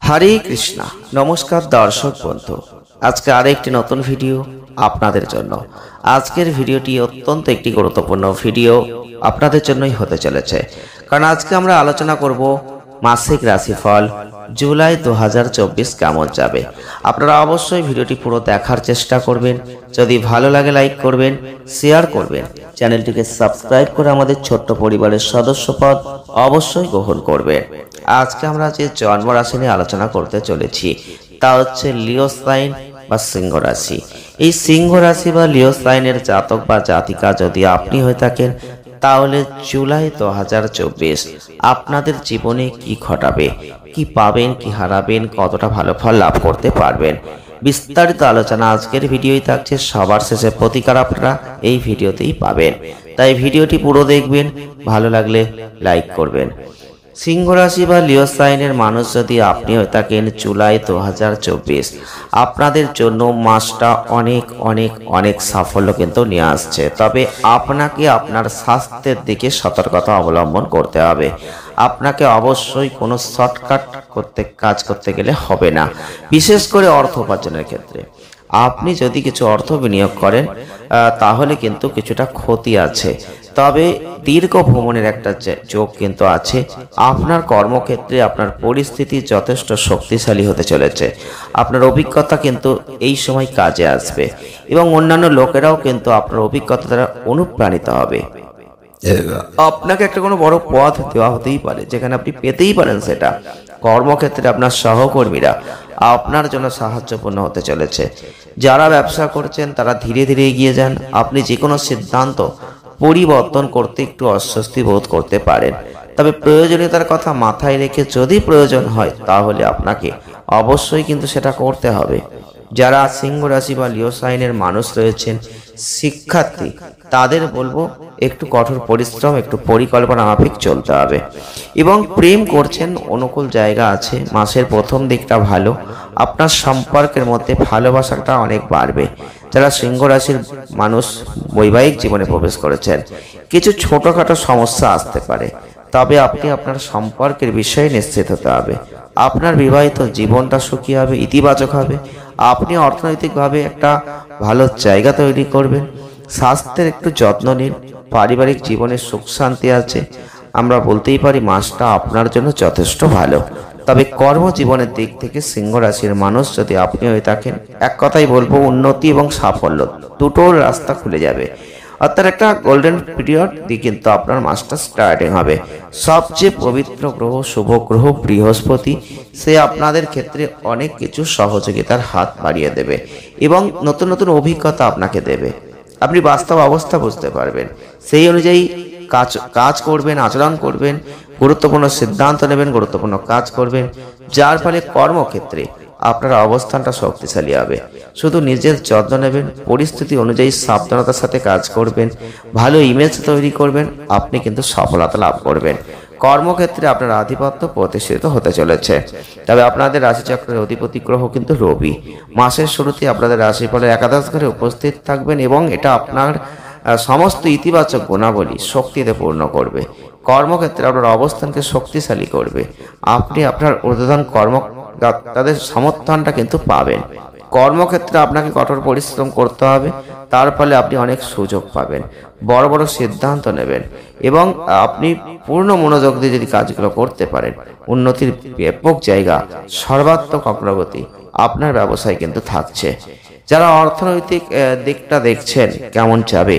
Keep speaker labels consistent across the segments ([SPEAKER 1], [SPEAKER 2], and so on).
[SPEAKER 1] হরে কৃষ্ণা। নমস্কার দর্শক বন্ধু, আজকে আরেকটি নতুন ভিডিও আপনাদের জন্য। আজকের ভিডিওটি অত্যন্ত একটি গুরুত্বপূর্ণ ভিডিও আপনাদের জন্যই হতে চলেছে, কারণ আজকে আমরা আলোচনা করব মাসিক রাশিফল জুলাই 2024 কেমন যাবে। আপনারা অবশ্যই ভিডিওটি পুরো দেখার চেষ্টা করবেন। যদি ভালো লাগে লাইক করবেন, শেয়ার করবেন, চ্যানেলটিকে সাবস্ক্রাইব করে আমাদের ছোট্ট পরিবারের সদস্যপদ অবশ্যই গ্রহণ করবেন। আজকে আমরা যে জন্ম রাশি নিয়ে আলোচনা করতে চলেছি তা হচ্ছে লিও সাইন বা সিংহ রাশি। এই সিংহ রাশি বা লিও সাইনের জাতক বা জাতিকা যদি আপনি হয়ে থাকেন, তাহলে জুলাই 2024 আপনাদের জীবনে কি ঘটাবে, কি পাবেন, কি হারাবেন, কতটা ভালো ফল লাভ করতে পারবেন, বিস্তারিত আলোচনা আজকের ভিডিওই থাকছে। সবার শেষে প্রতিকার আপনারা এই ভিডিওতেই পাবেন, তাই ভিডিওটি পুরো দেখবেন। ভালো লাগলে লাইক করবেন। সিংহ রাশি বা লিও সাইনের মানুষ যদি আপনি হয়ে থাকেন, জুলাই 2024 আপনাদের জন্য মাসটা অনেক অনেক অনেক সাফল্য কিন্তু নিয়ে আসছে। তবে আপনাকে আপনার স্বাস্থ্যের দিকে সতর্কতা অবলম্বন করতে হবে। আপনাকে অবশ্যই কোনো শর্টকাট কাজ করতে গেলে হবে না, বিশেষ করে অর্থ উপার্জনের ক্ষেত্রে। আপনি যদি কিছু অর্থ বিনিয়োগ করেন তাহলে কিন্তু কিছুটা ক্ষতি আছে। তবে দীর্ঘ ভ্রমণের একটা যোগ কিন্তু আছে। আপনার কর্মক্ষেত্রে আপনার পরিস্থিতি যথেষ্ট শক্তিশালী হতে চলেছে। আপনার অভিজ্ঞতা কিন্তু এই সময় কাজে আসবে এবং অন্যান্য লোকেরাও কিন্তু আপনার অভিজ্ঞতা দ্বারা অনুপ্রাণিত হবে। আপনাকে একটা কোনো বড় পথ দেওয়া হতেই পারে, যেখানে আপনি পেতেই পারেন সেটা। কর্মক্ষেত্রে আপনার সহকর্মীরা আপনার জন্য সাহায্যপূর্ণ হতে চলেছে। যারা ব্যবসা করছেন তারা ধীরে ধীরে এগিয়ে যান। আপনি যে কোনো সিদ্ধান্ত পরিবর্তন করতে একটু অস্বস্তি বোধ করতে পারেন, তবে প্রয়োজনীয়তার কথা মাথায় রেখে যদি প্রয়োজন হয় তাহলে আপনাকে অবশ্যই কিন্তু সেটা করতে হবে। যারা সিংহ রাশি বা লিও সাইনের মানুষ রয়েছেন, শিক্ষার্থী, তাদের বলবো একটু কঠোর পরিশ্রম, একটু পরিকল্পনা মাফিক চলতে হবে। এবং প্রেম করছেন, অনুকূল জায়গা আছে। মাসের প্রথম দিকটা ভালো, আপনার সম্পর্কের মধ্যে ভালোবাসাটা অনেক বাড়বে। যারা সিংহ রাশির মানুষ বৈবাহিক জীবনে প্রবেশ করেছেন, কিছু ছোটখাটো সমস্যা আসতে পারে, তবে আপনি আপনার সম্পর্কের বিষয়ে নিশ্চিত হতে হবে। আপনার বিবাহিত জীবনটা সুখী হবে, ইতিবাচক হবে। আপনি অর্থনৈতিকভাবে একটা ভালো জায়গা তৈরি করবেন। স্বাস্থ্যের একটু যত্ন নিন। পারিবারিক জীবনে সুখ শান্তি আছে। আমরা বলতেই পারি মাসটা আপনার জন্য যথেষ্ট ভালো। তবে কর্মজীবনের দিক থেকে সিংহ রাশির মানুষ যদি আপনি হয়ে থাকেন, এক কথাই বলবো, উন্নতি এবং সাফল্য দুটোর রাস্তা খুলে যাবে। অর্থাৎ একটা গোল্ডেন পিরিয়ড দিয়ে কিন্তু আপনার মাসটা স্টার্টিং হবে। সবচেয়ে পবিত্র গ্রহ, শুভ গ্রহ বৃহস্পতি, সে আপনাদের ক্ষেত্রে অনেক কিছু সহযোগিতার হাত বাড়িয়ে দেবে এবং নতুন নতুন অভিজ্ঞতা আপনাকে দেবে। আপনি বাস্তব অবস্থা বুঝতে পারবেন, সেই অনুযায়ী কাজ করবেন, আচরণ করবেন, গুরুত্বপূর্ণ সিদ্ধান্ত নেবেন, গুরুত্বপূর্ণ কাজ করবেন, যার ফলে কর্মক্ষেত্রে আপনার অবস্থানটা শক্তিশালী হবে। শুধু নিজের যত্ন নেবেন, পরিস্থিতি অনুযায়ী সাবধানতার সাথে কাজ করবেন, ভালো ইমেজ তৈরি করবেন, আপনি কিন্তু সফলতা লাভ করবেন। কর্মক্ষেত্রে আপনার আধিপত্য প্রতিষ্ঠিত হতে চলেছে। তবে আপনাদের রাশিচক্রের অধিপতি গ্রহ কিন্তু রবি। মাসের শুরুতে আপনাদের রাশিফলের একাদশ ঘরে উপস্থিত থাকবেন এবং এটা আপনার সমস্ত ইতিবাচক গুণাবলী শক্তিতে পূর্ণ করবে। কর্মক্ষেত্রে আপনার অবস্থানকে শক্তিশালী করবে। আপনি আপনার ঊর্ধ্বতন তাদের সমর্থনটা কিন্তু পাবেন। কর্মক্ষেত্রে আপনাকে কঠোর পরিশ্রম করতে হবে, তার ফলে আপনি অনেক সুযোগ পাবেন, বড় বড় সিদ্ধান্ত নেবেন এবং আপনি পূর্ণ মনোযোগ দিয়ে যদি কাজগুলো করতে পারেন, উন্নতির ব্যাপক জায়গা, সর্বাত্মক অগ্রগতি আপনার ব্যবসায় কিন্তু থাকছে। যারা অর্থনৈতিক দিকটা দেখছেন কেমন যাবে,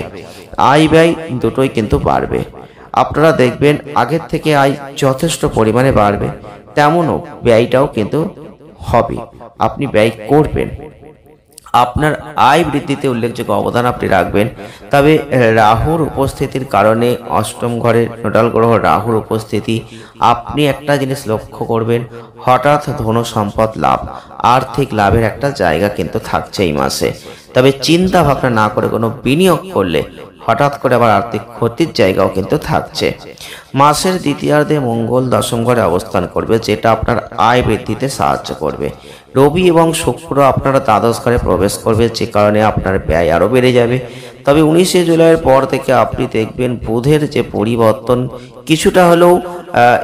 [SPEAKER 1] আয় ব্যয় দুটোই কিন্তু বাড়বে। আপনারা দেখবেন আগের থেকে আয় যথেষ্ট পরিমাণে বাড়বে, তেমনও ব্যয়টাও কিন্তু হবে। আপনি ব্যয় করবেন, আপনার আয় বৃদ্ধিতে উল্লেখযোগ্য অবদান আপনি রাখবেন। তবে রাহুর উপস্থিতির কারণে, অষ্টম ঘরের নোডাল গ্রহ রাহুর উপস্থিতি, আপনি একটা জিনিস লক্ষ্য করবেন, হঠাৎ ধন সম্পদ লাভ, আর্থিক লাভের একটা জায়গা কিন্তু থাকছে এই মাসে। তবে চিন্তা ভাবনা না করে কোনো বিনিয়োগ করলে হঠাৎ করে আবার আর্থিক ক্ষতির জায়গাও কিন্তু থাকছে। মাসের দ্বিতীয়ার্ধে মঙ্গল দশম ঘরে অবস্থান করবে, যেটা আপনার আয় বৃদ্ধিতে সাহায্য করবে। রবি এবং শুক্র আপনারা দ্বাদশ ঘরে প্রবেশ করবে, যে কারণে আপনার ব্যয় আরও বেড়ে যাবে। তবে 19শে জুলাইয়ের পর থেকে আপনি দেখবেন বুধের যে পরিবর্তন, কিছুটা হলেও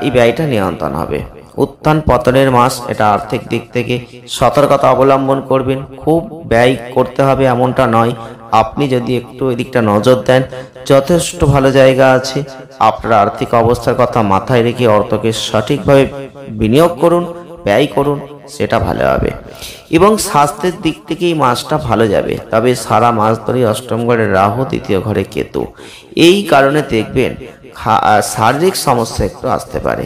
[SPEAKER 1] এই ব্যয়টা নিয়ন্ত্রণ হবে। উত্থান পতনের মাস, এটা আর্থিক দিক থেকে সতর্কতা অবলম্বন করবেন। খুব ব্যয় করতে হবে এমনটা নয়, আপনি যদি একটু এদিকটা নজর দেন যথেষ্ট ভালো জায়গা আছে। আপনার আর্থিক অবস্থার কথা মাথায় রেখে অর্থকে সঠিকভাবে বিনিয়োগ করুন, ব্যয় করুন, সেটা ভালো হবে। এবং স্বাস্থ্যের দিক থেকে এই মাসটা ভালো যাবে, তবে সারা মাস ধরে অষ্টম ঘরে রাহু, দ্বিতীয় ঘরে কেতু, এই কারণে দেখবেন শারীরিক সমস্যা একটু আসতে পারে,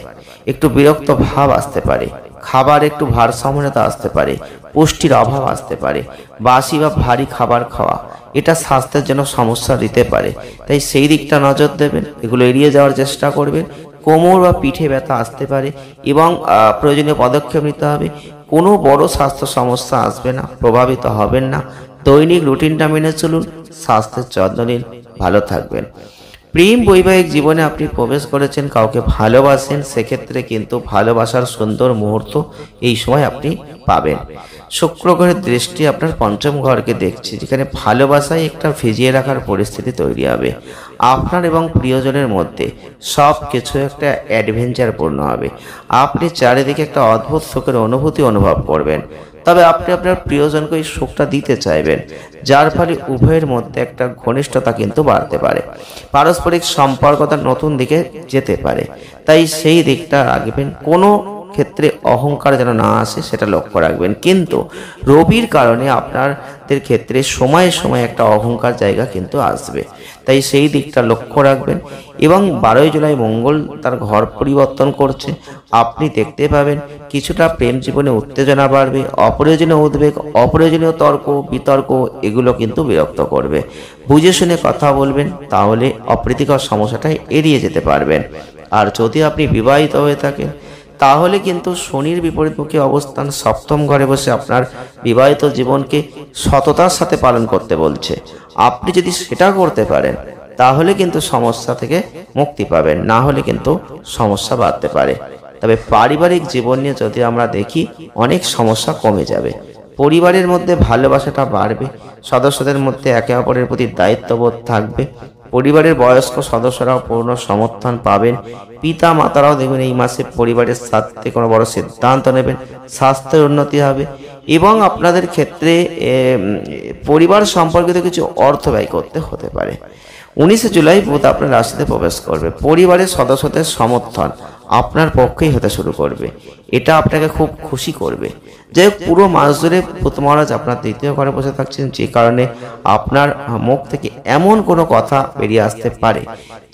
[SPEAKER 1] একটু বিরক্ত ভাব আসতে পারে, খাবার একটু ভারসাম্যতা আসতে পারে, পুষ্টির অভাব আসতে পারে, বাসি বা ভারী খাবার খাওয়া এটা স্বাস্থ্যের জন্য সমস্যা দিতে পারে। তাই সেই দিকটা নজর দেবেন, এগুলো এড়িয়ে যাওয়ার চেষ্টা করবেন। কোমর বা পিঠে ব্যথা আসতে পারে এবং প্রয়োজনীয় পদক্ষেপ নিতে হবে। কোনো বড় স্বাস্থ্য সমস্যা আসবে না, প্রভাবিত হবেন না। দৈনিক রুটিনটা মেনে চলুন, স্বাস্থ্যের যত্ন নিন, ভালো থাকবেন। প্রেম বৈবাহিক জীবনে আপনি প্রবেশ করেছেন, কাউকে ভালোবাসেন, সেক্ষেত্রে কিন্তু ভালোবাসার সুন্দর মুহূর্ত এই সময় আপনি পাবেন। শুক্র গ্রহের দৃষ্টি আপনার পঞ্চম ঘরকে দেখছে, যেখানে ভালোবাসায় একটা ভিজিয়ে রাখার পরিস্থিতি তৈরি হবে। আপনার এবং প্রিয়জনের মধ্যে সব কিছু একটা অ্যাডভেঞ্চার পূর্ণ হবে। আপনি চারিদিকে একটা অদ্ভুত সুখের অনুভূতি অনুভব করবেন, তবে আপনি আপনার প্রিয়জনকে এই সুখটা দিতে চাইবেন, যার ফলে উভয়ের মধ্যে একটা ঘনিষ্ঠতা কিন্তু বাড়তে পারে, পারস্পরিক সম্পর্কটা নতুন দিকে যেতে পারে। তাই সেই দিকটা রাখবেন, কোনো ক্ষেত্রে অহংকার যেন না আসে সেটা লক্ষ্য রাখবেন। কিন্তু রবির কারণে আপনাদের ক্ষেত্রে সময়ে সময়ে একটা অহংকার জায়গা কিন্তু আসবে, তাই সেই দিকটা লক্ষ্য রাখবেন। এবং 12ই জুলাই মঙ্গল তার ঘর পরিবর্তন করছে, আপনি দেখতে পাবেন কিছুটা প্রেম জীবনে উত্তেজনা বাড়বে, অপ্রয়োজনীয় উদ্বেগ, অপ্রয়োজনীয় তর্ক বিতর্ক এগুলো কিন্তু বিরক্ত করবে। বুঝে শুনে কথা বলবেন, তাহলে অপ্রীতিকর সমস্যাটা এড়িয়ে যেতে পারবেন। আর যদি আপনি বিবাহিত হয়ে থাকেন তাহলে কিন্তু শনির বিপরীতমুখী অবস্থান সপ্তম ঘরে বসে আপনার বিবাহিত জীবনকে সততার সাথে পালন করতে বলছে। আপনি যদি সেটা করতে পারেন তাহলে কিন্তু সমস্যা থেকে মুক্তি পাবেন, না হলে কিন্তু সমস্যা বাড়তে পারে। তবে পারিবারিক জীবন নিয়ে যদি আমরা দেখি, অনেক সমস্যা কমে যাবে, পরিবারের মধ্যে ভালোবাসাটা বাড়বে, সদস্যদের মধ্যে একে অপরের প্রতি দায়িত্ববোধ থাকবে, পরিবারের বয়স্ক সদস্যরাও পূর্ণ সমর্থন পাবেন, পিতা মাতারাও দেখবেন এই মাসে পরিবারের সাথে কোনো বড় সিদ্ধান্ত নেবেন, স্বাস্থ্যের উন্নতি হবে এবং আপনাদের ক্ষেত্রে পরিবার সম্পর্কিত কিছু অর্থ ব্যয় করতে হতে পারে। 19 জুলাই বুধ আপনার রাশিতে প্রবেশ করবে, পরিবারের সদস্যদের সমর্থন আপনার পক্ষেই হতে শুরু করবে, এটা আপনাকে খুব খুশি করবে। যাই হোক, পুরো মাস ধরে বুধ মহারাজ আপনার দ্বিতীয় ঘরে বসে থাকছেন, যে কারণে আপনার মুখ থেকে এমন কোনো কথা বেরিয়ে আসতে পারে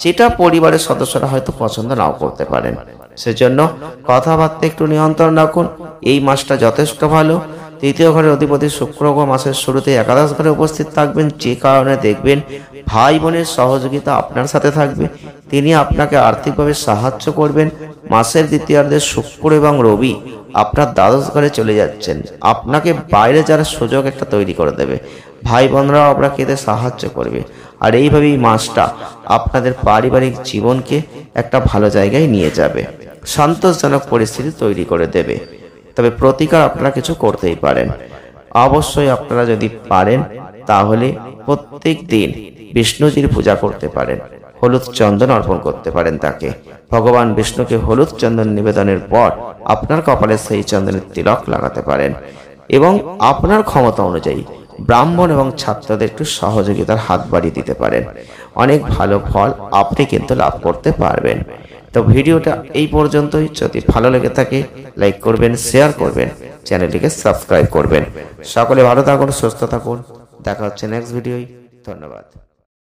[SPEAKER 1] যেটা পরিবারের সদস্যরা হয়তো পছন্দ নাও করতে পারেন। সেজন্য কথাবার্তা একটু নিয়ন্ত্রণ রাখুন। এই মাসটা যথেষ্ট ভালো। তৃতীয় ঘরের অধিপতি শুক্র মাসের শুরুতে একাদশ ঘরে উপস্থিত থাকবেন, যে কারণে দেখবেন ভাই বোনের সহযোগিতা আপনার সাথে থাকবে, তিনি আপনাকে আর্থিকভাবে সাহায্য করবেন। মাসের দ্বিতীয়ার্ধে শুক্র এবং রবি আপনার দ্বাদশ ঘরে চলে যাচ্ছেন, আপনাকে বাইরে যাওয়ার সুযোগ একটা তৈরি করে দেবে, ভাই বোনরাও আপনাকে এতে সাহায্য করবে। আর এইভাবেই মাসটা আপনাদের পারিবারিক জীবনকে একটা ভালো জায়গায় নিয়ে যাবে, সন্তোষজনক পরিস্থিতি তৈরি করে দেবে। তবে প্রতিকার আপনারা কিছু করতেই পারেন। অবশ্যই আপনারা যদি পারেন তাহলে প্রত্যেক দিন বিষ্ণুজির পূজা করতে পারেন, হলুদ চন্দন অর্পণ করতে পারেন তাকে। ভগবান বিষ্ণুকে হলুদ চন্দন নিবেদনের পর আপনার কপালে সেই চন্দনের তিলক লাগাতে পারেন এবং আপনার ক্ষমতা অনুযায়ী ব্রাহ্মণ এবং ছাত্রদের একটু সহযোগিতার হাত বাড়িয়ে দিতে পারেন। অনেক ভালো ফল আপনি কিন্তু লাভ করতে পারবেন। তো ভিডিওটা এই পর্যন্তই। যদি ভালো লেগে থাকে লাইক করবেন, শেয়ার করবেন, চ্যানেলটিকে সাবস্ক্রাইব করবেন। সকলে ভালো থাকুন, সুস্থ থাকুন, দেখা হচ্ছে নেক্সট ভিডিওয়। ধন্যবাদ।